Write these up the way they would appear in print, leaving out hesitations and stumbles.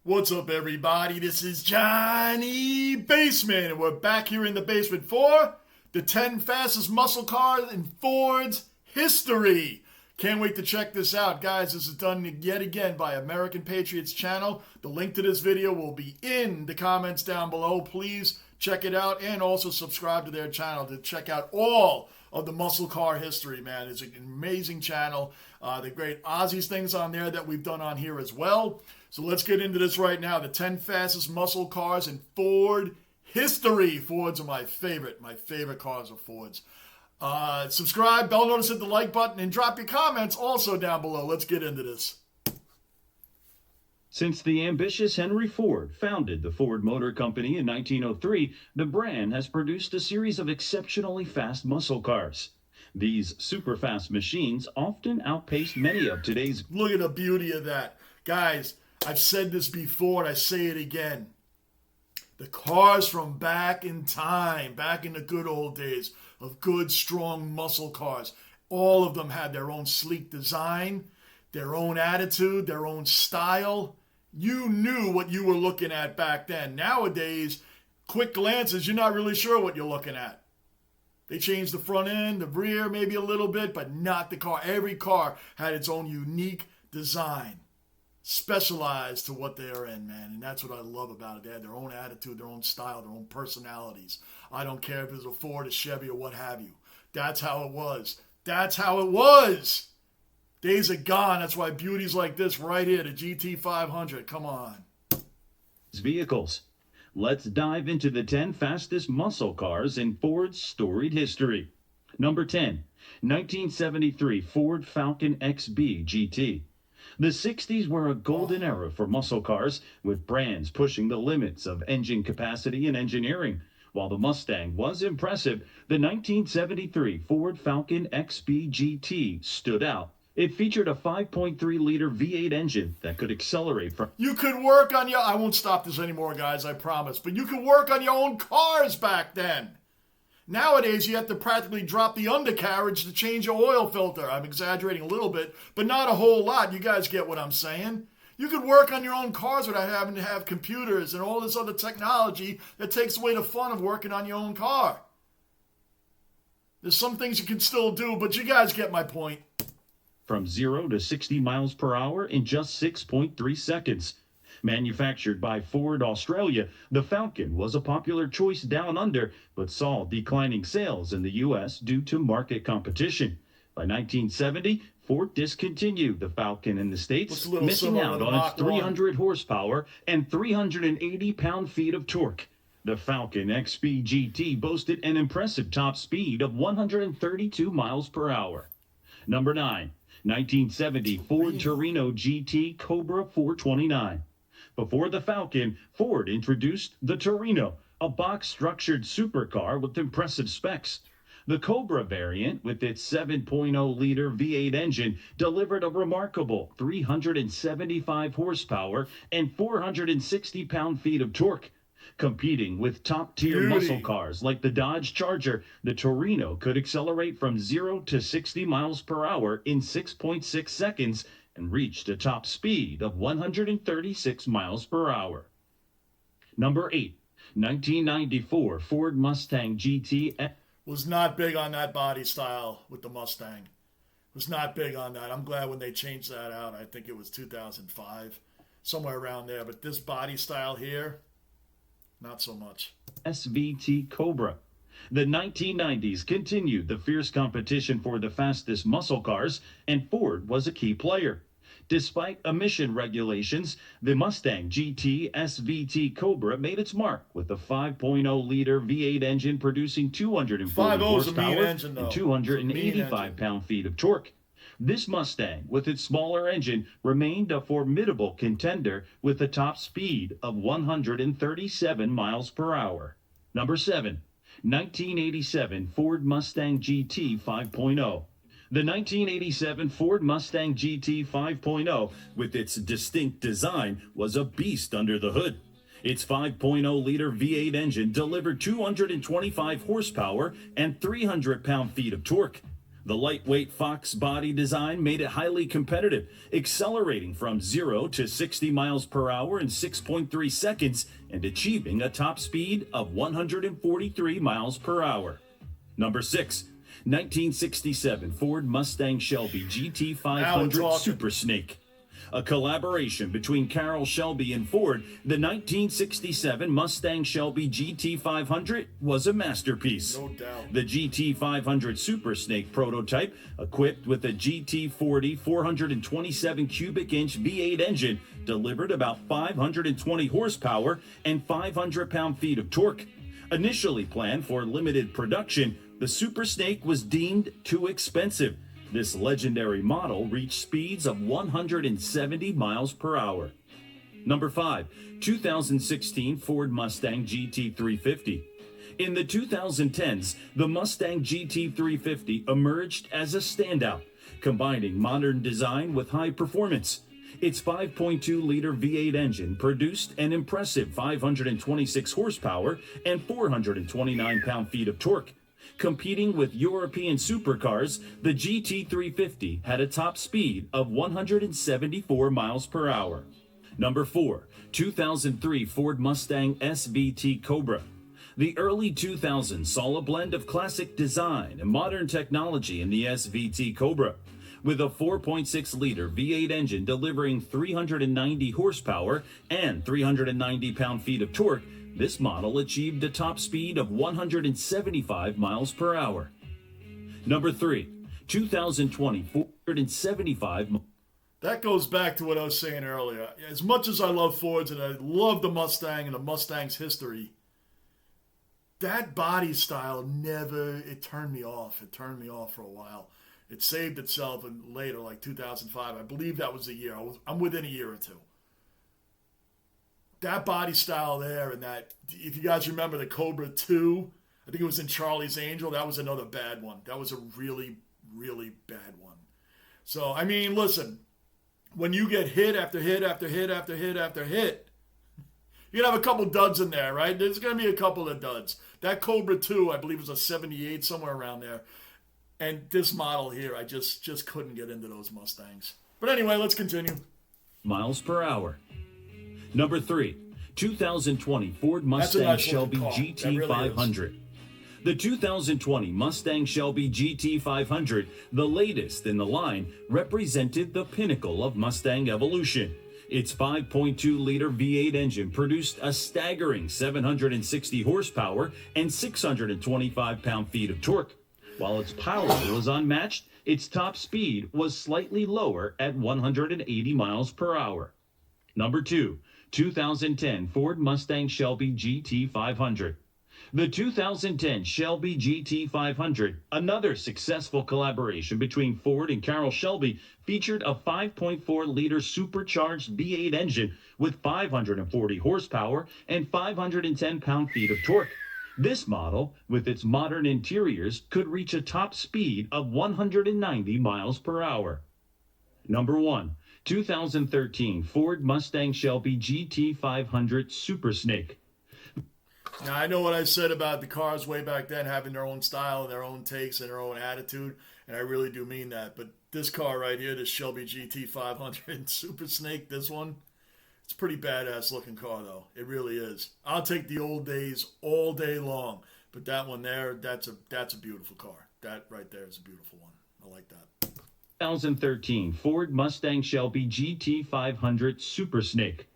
What's up, everybody? This is Johnny Basement, and we're back here in the basement for the 10 fastest muscle cars in Ford's history. Can't wait to check this out. Guys, this is done yet again by American Patriots channel. The link to this video will be in the comments down below. Please check it out and also subscribe to their channel to check out all of the muscle car history, man. It's an amazing channel. The great Aussies things on there that we've done on here as well. So let's get into this right now. The 10 fastest muscle cars in Ford history. Fords are my favorite. My favorite cars are Fords. Subscribe, bell notice, hit the like button, and drop your comments also down below. Let's get into this. Since the ambitious Henry Ford founded the Ford Motor Company in 1903, the brand has produced a series of exceptionally fast muscle cars. These super-fast machines often outpaced many of today's... Look at the beauty of that. Guys, I've said this before and I say it again. The cars from back in time, back in the good old days of good, strong muscle cars, all of them had their own sleek design, their own attitude, their own style. You knew what you were looking at back then. Nowadays, quick glances, you're not really sure what you're looking at. They changed the front end, the rear maybe a little bit, but not the car. Every car had its own unique design, specialized to what they are in, man. And that's what I love about it. They had their own attitude, their own style, their own personalities. I don't care if it was a Ford, a Chevy, or what have you. That's how it was. That's how it was. Days are gone. That's why beauties like this right here, the GT500. Come on. Vehicles. Let's dive into the 10 fastest muscle cars in Ford's storied history. Number 10, 1973 Ford Falcon XB GT. The 60s were a golden era for muscle cars, with brands pushing the limits of engine capacity and engineering. While the Mustang was impressive, the 1973 Ford Falcon XB GT stood out. It featured a 5.3-liter V8 engine that could accelerate from... You could work on your... I won't stop this anymore, guys, I promise. But you could work on your own cars back then. Nowadays, you have to practically drop the undercarriage to change your oil filter. I'm exaggerating a little bit, but not a whole lot. You guys get what I'm saying. You could work on your own cars without having to have computers and all this other technology that takes away the fun of working on your own car. There's some things you can still do, but you guys get my point. From 0 to 60 miles per hour in just 6.3 seconds. Manufactured by Ford Australia, the Falcon was a popular choice down under, but saw declining sales in the U.S. due to market competition. By 1970, Ford discontinued the Falcon in the States, missing out on its 300 horsepower and 380 pound-feet of torque. The Falcon XB GT boasted an impressive top speed of 132 miles per hour. Number 9. 1970 Ford Torino GT Cobra 429. Before the Falcon, Ford introduced the Torino, a box-structured supercar with impressive specs. The Cobra variant, with its 7.0-liter V8 engine, delivered a remarkable 375 horsepower and 460 pound-feet of torque. Competing with top-tier muscle cars like the Dodge Charger, the Torino could accelerate from 0 to 60 miles per hour in 6.6 seconds and reached a top speed of 136 miles per hour. Number 8, 1994 Ford Mustang GT. Was not big on that body style with the Mustang. Was not big on that. I'm glad when they changed that out. I think it was 2005, somewhere around there. But this body style here, not so much. SVT Cobra. The 1990s continued the fierce competition for the fastest muscle cars, and Ford was a key player. Despite emission regulations, the Mustang GT SVT Cobra made its mark with a 5.0-liter V8 engine producing 240 horsepower and 285 pound-feet of torque. This Mustang, with its smaller engine, remained a formidable contender with a top speed of 137 miles per hour. Number 7, 1987 Ford Mustang GT 5.0. The 1987 Ford Mustang GT 5.0, with its distinct design, was a beast under the hood. Its 5.0-liter V8 engine delivered 225 horsepower and 300 pound-feet of torque. The lightweight Fox body design made it highly competitive, accelerating from 0 to 60 miles per hour in 6.3 seconds and achieving a top speed of 143 miles per hour. Number 6, 1967 Ford Mustang Shelby GT500 Super Snake. A collaboration between Carroll Shelby and Ford, the 1967 Mustang Shelby GT500 was a masterpiece. No doubt. The GT500 Super Snake prototype, equipped with a GT40 427 cubic inch V8 engine, delivered about 520 horsepower and 500 pound-feet of torque. Initially planned for limited production, the Super Snake was deemed too expensive. This legendary model reached speeds of 170 miles per hour. Number 5, 2016 Ford Mustang GT350. In the 2010s, the Mustang GT350 emerged as a standout, combining modern design with high performance. Its 5.2-liter V8 engine produced an impressive 526 horsepower and 429 pound-feet of torque. Competing with European supercars, the GT350 had a top speed of 174 miles per hour. Number 4, 2003 Ford Mustang SVT Cobra. The early 2000s saw a blend of classic design and modern technology in the SVT Cobra. With a 4.6-liter V8 engine delivering 390 horsepower and 390 pound-feet of torque, this model achieved a top speed of 175 miles per hour. Number 3, 2020 475. That goes back to what I was saying earlier. As much as I love Fords and I love the Mustang and the Mustang's history, that body style it turned me off. It turned me off for a while. It saved itself and later, like 2005. I believe that was the year. I'm within a year or two. That body style there, and that, if you guys remember the Cobra 2, I think it was in Charlie's Angel, that was another bad one. That was a really, really bad one. So, I mean, listen, when you get hit after hit after hit after hit after hit, you're going to have a couple duds in there, right? There's going to be a couple of duds. That Cobra 2, I believe, was a 78, somewhere around there. And this model here, I just couldn't get into those Mustangs. But anyway, let's continue. Miles per hour. Number 3, 2020 Ford Mustang Shelby GT500. Really, the 2020 Mustang Shelby GT500, the latest in the line, represented the pinnacle of Mustang evolution. Its 5.2-liter V8 engine produced a staggering 760 horsepower and 625 pound-feet of torque. While its power was unmatched, its top speed was slightly lower at 180 miles per hour. Number 2, 2010 Ford Mustang Shelby GT500. The 2010 Shelby GT500, another successful collaboration between Ford and Carroll Shelby, featured a 5.4-liter supercharged V8 engine with 540 horsepower and 510 pound-feet of torque. This model, with its modern interiors, could reach a top speed of 190 miles per hour. Number 1, 2013 Ford Mustang Shelby GT500 Super Snake. Now, I know what I said about the cars way back then having their own style and their own takes and their own attitude, and I really do mean that. But this car right here, this Shelby GT500 Super Snake, this one, it's a pretty badass looking car, though. It really is. I'll take the old days all day long, but that one there, that's a beautiful car. That right there is a beautiful one. I like that. 2013 Ford Mustang Shelby GT500 Super Snake.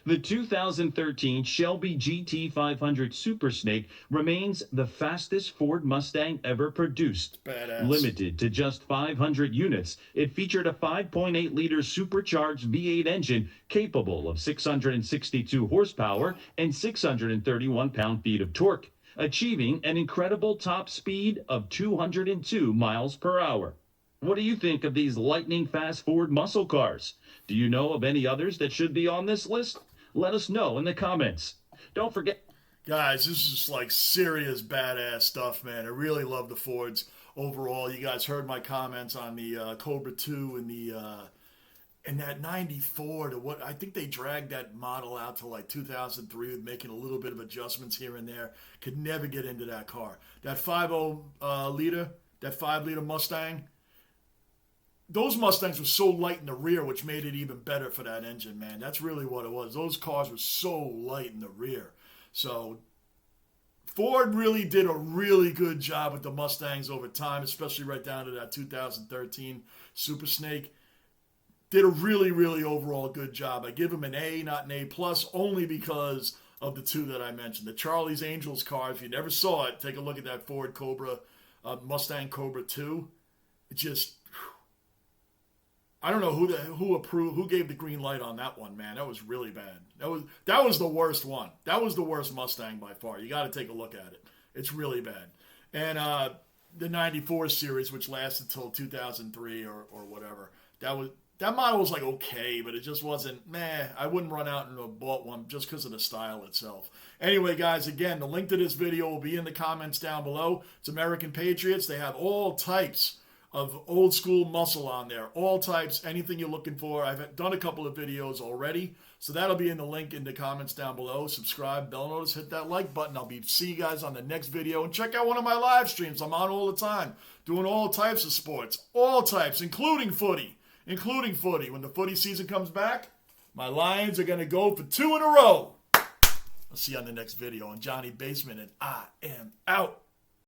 The 2013 Shelby GT500 Super Snake remains the fastest Ford Mustang ever produced. Badass. Limited to just 500 units, it featured a 5.8-liter supercharged V8 engine capable of 662 horsepower and 631 pound-feet of torque, achieving an incredible top speed of 202 miles per hour. What do you think of these lightning-fast Ford muscle cars? Do you know of any others that should be on this list? Let us know in the comments. Don't forget. Guys, this is like serious badass stuff, man. I really love the Fords overall. You guys heard my comments on the Cobra 2 and that 94 to what I think they dragged that model out to like 2003 with making a little bit of adjustments here and there. Could never get into that car. That 5.0 liter that 5-liter Mustang. Those Mustangs were so light in the rear, which made it even better for that engine, man. That's really what it was. Those cars were so light in the rear. So Ford really did a really good job with the Mustangs over time, especially right down to that 2013 Super Snake. Did a really, really overall good job. I give them an A, not an A+, only because of the two that I mentioned. The Charlie's Angels car, if you never saw it, take a look at that Ford Cobra, Mustang Cobra 2. It just... I don't know who gave the green light on that one, man. That was really bad. That was the worst one. That was the worst Mustang by far. You got to take a look at it. It's really bad. And the 94 series, which lasted till 2003 or whatever, that model was like okay, but it just wasn't, meh. I wouldn't run out and have bought one just because of the style itself. Anyway, guys, again, the link to this video will be in the comments down below. It's American Patriots. They have all types of old school muscle on there. All types, anything you're looking for. I've done a couple of videos already, so that'll be in the link in the comments down below. Subscribe, bell notice, hit that like button. I'll see you guys on the next video, and check out one of my live streams. I'm on all the time, doing all types of sports, all types, including footy. When the footy season comes back, my Lions are going to go for 2 in a row. I'll see you on the next video. I'm Johnny Basement, and I am out.